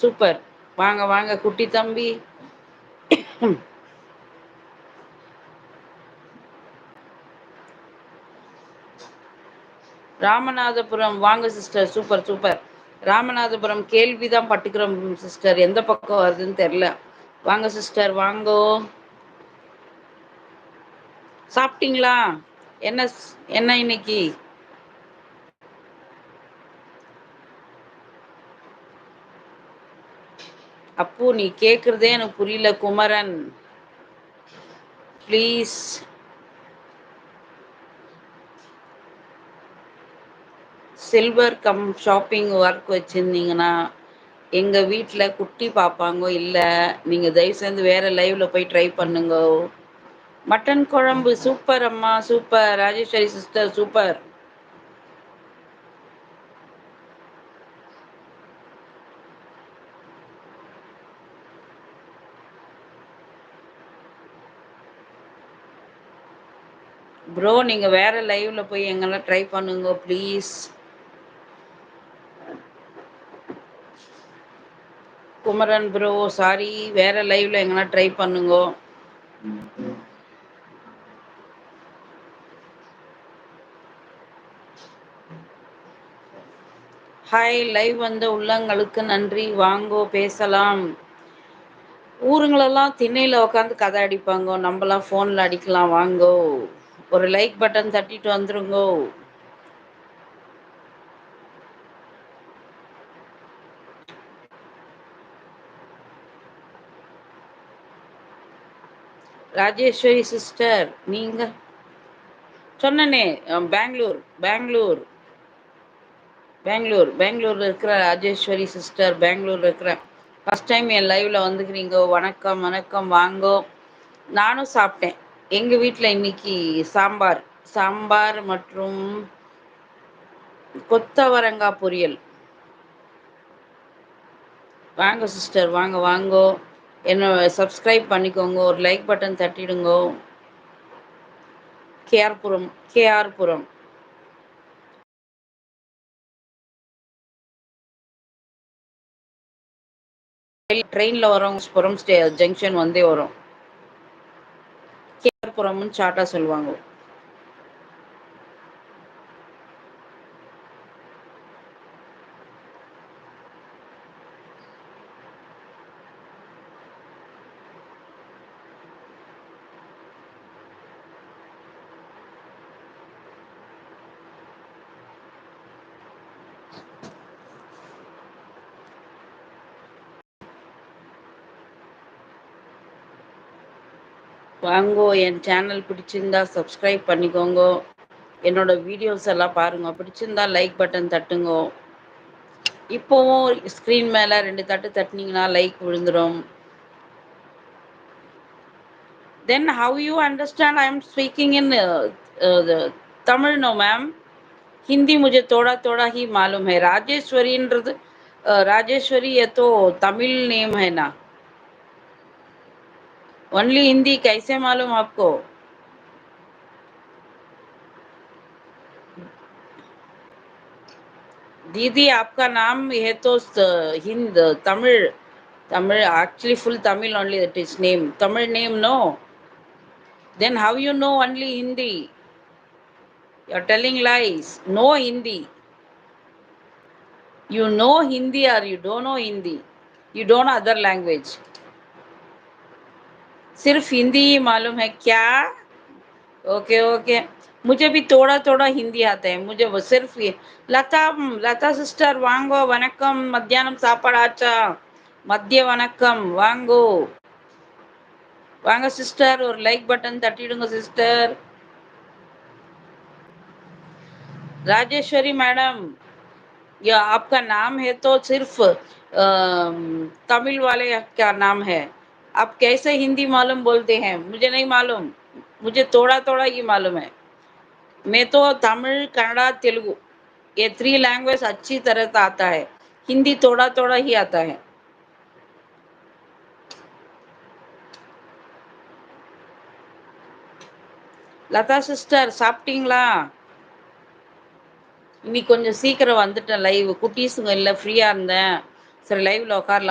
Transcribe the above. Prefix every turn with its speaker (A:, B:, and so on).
A: Super. வாங்க வாங்க குட்டி தம்பி. ராமநாதபுரம் வாங்க சிஸ்டர். Super super. ராமநாதபுரம் கேள்விதான் பட்டுக்கிறோம் சிஸ்டர். எந்த பக்கம் வருதுன்னு தெரியல. வாங்க சிஸ்டர் வாங்கோ. சாப்பிட்டீங்களா? என்ன என்ன இன்னைக்கு? அப்பு நீ கேக்குறதே எனக்கு புரியல குமரன். ப்ளீஸ். சில்வர் கம் ஷாப்பிங் ஒர்க் வச்சிருந்தீங்கன்னா எங்க வீட்ல குட்டி பாப்பாங்க இல்ல. நீங்க தயவு செஞ்சு வேற லைவ்ல போய் ட்ரை பண்ணுங்க. மட்டன் குழம்பு சூப்பர் அம்மா super. Rajeswari sister super. Bro நீங்க வேற லைவ்ல போய் எங்கன்னா ட்ரை பண்ணுங்க ப்ளீஸ். குமரன் ப்ரோ சாரி, வேற லைவ்ல எங்கன்னா ட்ரை பண்ணுங்க. ஹாய், லைவ் வந்த உள்ளங்களுக்கு நன்றி. வாங்கோ பேசலாம். ஊருங்களெல்லாம் திண்ணையில உட்காந்து கதை அடிப்பாங்க, நம்மலாம் ஃபோனில் அடிக்கலாம். வாங்கோ, ஒரு லைக் பட்டன் தட்டிட்டு வந்துருங்கோ. ராஜேஸ்வரி சிஸ்டர் நீங்க சொன்னனே, பெங்களூர் பெங்களூர் பெங்களூர்ல இருக்கிற ராஜேஸ்வரி சிஸ்டர். பெங்களூர்ல இருக்கிற ஃபர்ஸ்ட் டைம் என் லைவ்ல வந்துக்கிறீங்க. வணக்கம் வணக்கம் வாங்கோ. நானும் சாப்பிட்டேன். எங்க வீட்டில் இன்னைக்கு சாம்பார் சாம்பார் மற்றும் கொத்தவரங்காய் பொரியல். வாங்க சிஸ்டர் வாங்க வாங்கோ. என்ன சப்ஸ்கிரைப் பண்ணிக்கோங்க, ஒரு லைக் பட்டன் தட்டிடுங்கோ. கேஆர்புரம் ட்ரெயினில் வரோம். புறம் ஜங்ஷன் வந்தே வரும். கேஆர்புரம்னு ஷார்ட்டா சொல்லுவாங்க. வாங்கோ, என் சேனல் பிடிச்சிருந்தா சப்ஸ்கிரைப் பண்ணிக்கோங்க. என்னோட வீடியோஸ் எல்லாம் பாருங்க. பிடிச்சிருந்தா லைக் பட்டன் தட்டுங்க. இப்போவும் ஸ்க்ரீன் மேலே 2 தட்டு தட்டினீங்கன்னா லைக் விழுந்துடும். Then how you understand I am speaking in Tamil? No ma'am, Hindi मुझे थोड़ा थोड़ा ही मालूम है. राजेश्वरी राजेश्वरी ये तो तमिल नेम है ना. ओनली हिंदी कैसे मालूम आपको? दीदी आपका नाम ये तो Hind Tamil Tamil actually full Tamil only, that is name Tamil name. No, then how you know only Hindi? You're telling lies. No Hindi. You know Hindi or you don't know Hindi? You don't know other language? सिर्फ हिंदी ही मालूम है क्या? Okay okay, मुझे भी थोड़ा थोड़ा हिंदी आता है. मुझे वो सिर्फ ये लता लता सिस्टर वांगो वनक्कम मध्याह्नम சாப்பாடாச்சா? மதிய வணக்கம். வாங்கோ வாங்க சிஸ்டர், ஒரு லைக் பட்டன் தட்டிடுங்க சிஸ்டர். राजेश्वरी मैडम, या आपका नाम है तो सिर्फ तमिल वाले का नाम है. आप कैसे हिंदी मालूम बोलते हैं? मुझे नहीं मालूम. मुझे थोड़ा थोड़ा ही मालूम है. मैं तो तमिल कन्नड़ा तेलुगु ये 3 लैंग्वेज अच्छी तरह से आता है. हिंदी थोड़ा थोड़ा ही आता है. லதா சிஸ்டர் சாப்பிட்டீங்களா? இன்னைக்கு கொஞ்சம் சீக்கிரம் வந்துட்டேன் லைவ். குட்டீஸுங்க இல்லை, ஃப்ரீயாக இருந்தேன். சரி லைவ்ல உட்காரலாம்.